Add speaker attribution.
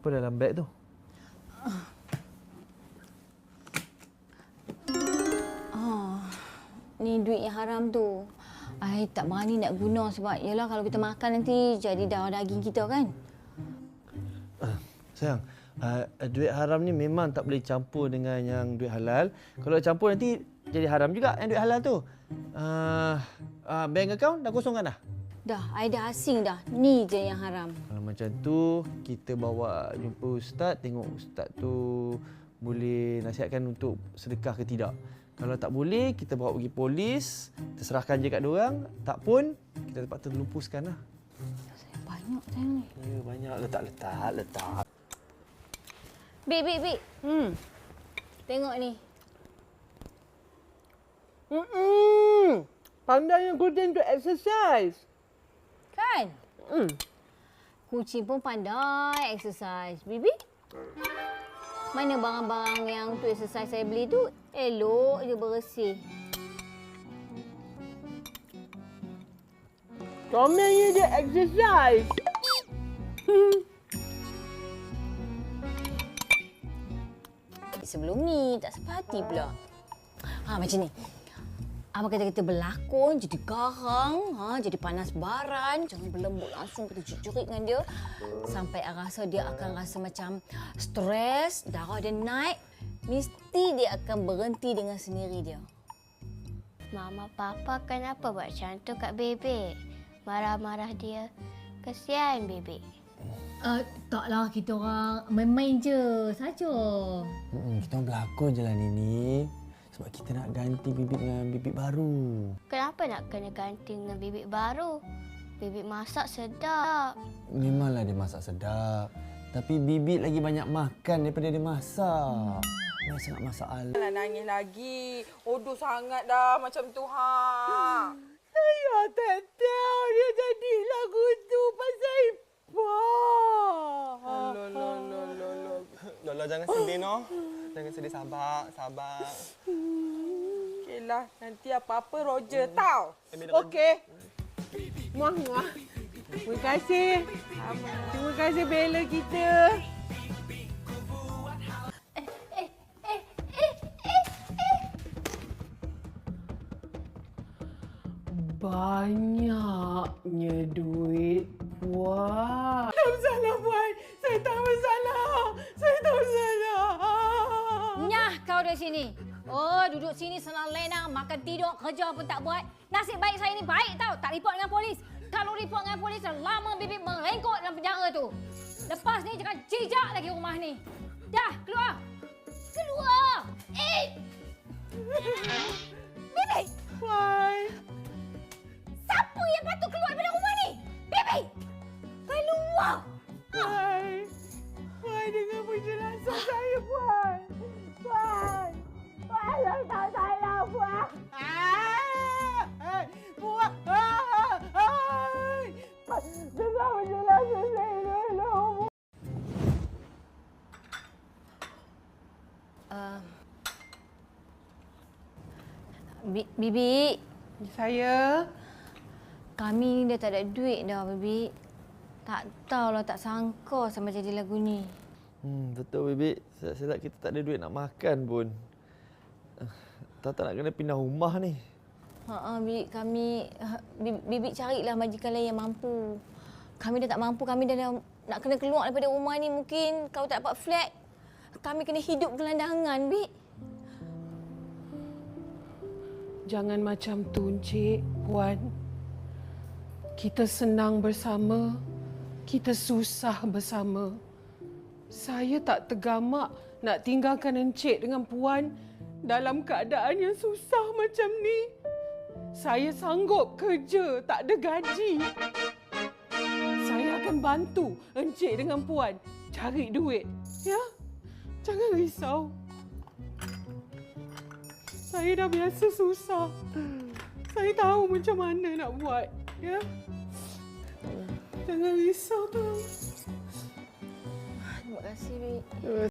Speaker 1: Apa dalam beg tu?
Speaker 2: Ni duit yang haram tu. I tak berani nak guna sebab yalah kalau kita makan nanti jadi darah daging kita kan.
Speaker 1: Sayang, duit haram ni memang tak boleh campur dengan yang duit halal. Kalau campur nanti jadi haram juga yang duit halal tu. Bank account dah kosong kan dah?
Speaker 2: Dah, I dah asing dah. Ni je yang haram.
Speaker 1: Kalau macam tu, kita bawa jumpa ustaz, tengok ustaz tu boleh nasihatkan untuk sedekah ke tidak. Kalau tak boleh, kita bawa pergi polis, kita serahkan je kat diorang. Tak pun, kita terpaksa lumpuskan lah.
Speaker 2: Banyak sayang ni.
Speaker 1: Ya, banyak. Letak.
Speaker 2: Bik. Tengok ni.
Speaker 3: Pandai yang kucing tu exercise.
Speaker 2: Kan? Kucing pun pandai exercise. Bibi? Mana barang-barang yang untuk exercise saya beli tu elok je bersih.
Speaker 3: Comelnya dia exercise.
Speaker 2: Sebelum ni tak sepati pula. Macam ni. Abang kata-kata berlakon, jadi garang, jadi panas baran, jangan berlembut langsung kita jerit dengan dia. Sampai rasa dia akan rasa macam stres, darah dia naik, mesti dia akan berhenti dengan sendiri dia.
Speaker 4: Mama, Papa kenapa buat macam tu kat Bebek? Marah-marah dia. Kesian Bebek.
Speaker 2: Taklah, kita orang main-main je saja.
Speaker 1: Kita orang berlakon je lah Nini. Sebab kita nak ganti bibit dengan bibit baru.
Speaker 4: Kenapa nak kena ganti dengan bibik baru? Bibik masak sedap.
Speaker 1: Memanglah dia masak sedap. Tapi bibit lagi banyak makan daripada dia masak. Dia sangat masalah.
Speaker 3: Nak nangis lagi. Odoh sangat dah macam tu, Saya tak tahu dia jadi lagu tu pasal Ipah.
Speaker 5: Lola jangan sedih, no. Jangan sedih, sabar.
Speaker 3: Okeylah, nanti apa-apa Roger tahu. Okey. Muah. Terima kasih. Terima kasih bela kita. Banyaknya duit Puan. Tak bersalah Puan. Saya tak bersalah.
Speaker 2: Nyah kau dari sini. Oh, duduk sini senang lenang, makan tidur, kerja pun tak buat. Nasib baik saya ni baik tau, tak report dengan polis. Kalau report dengan polis, lama bibik merengkot dalam penjara tu. Lepas ni jangan jejak lagi rumah ni. Dah, keluar. Keluar. Bibik!
Speaker 3: Puan.
Speaker 2: Siapa yang patut keluar daripada rumah ni? Bibik! Keluar!
Speaker 3: Puan dengar penjelasan saya, Puan. Puan tak salah, Puan. Puan. Dengar penjelasan saya dulu.
Speaker 2: Bibi,
Speaker 3: Saya.
Speaker 2: kami ni dah tak ada duit dah, Bibi. Tak tahulah, tak sangka sampai jadi lagu ni.
Speaker 1: Betul bibit. Sedap kita tak ada duit nak makan pun. Tak nak kena pindah rumah ni.
Speaker 2: Bibi carilah majikan lain yang mampu. Kami dah tak mampu, kami dah nak kena keluar daripada rumah ni. Mungkin kalau tak dapat flat, kami kena hidup gelandangan, Bik.
Speaker 3: Jangan macam tu, Encik, Puan. Kita senang bersama, kita susah bersama. Saya tak tergamak nak tinggalkan Encik dengan Puan dalam keadaan yang susah macam ni. Saya sanggup kerja, tak ada gaji. Saya akan bantu Encik dengan Puan cari duit. Ya? Jangan risau. Saya dah biasa susah. Saya tahu macam mana nak buat. Ya? Jangan risau tu.
Speaker 2: Terima kasih, Bik.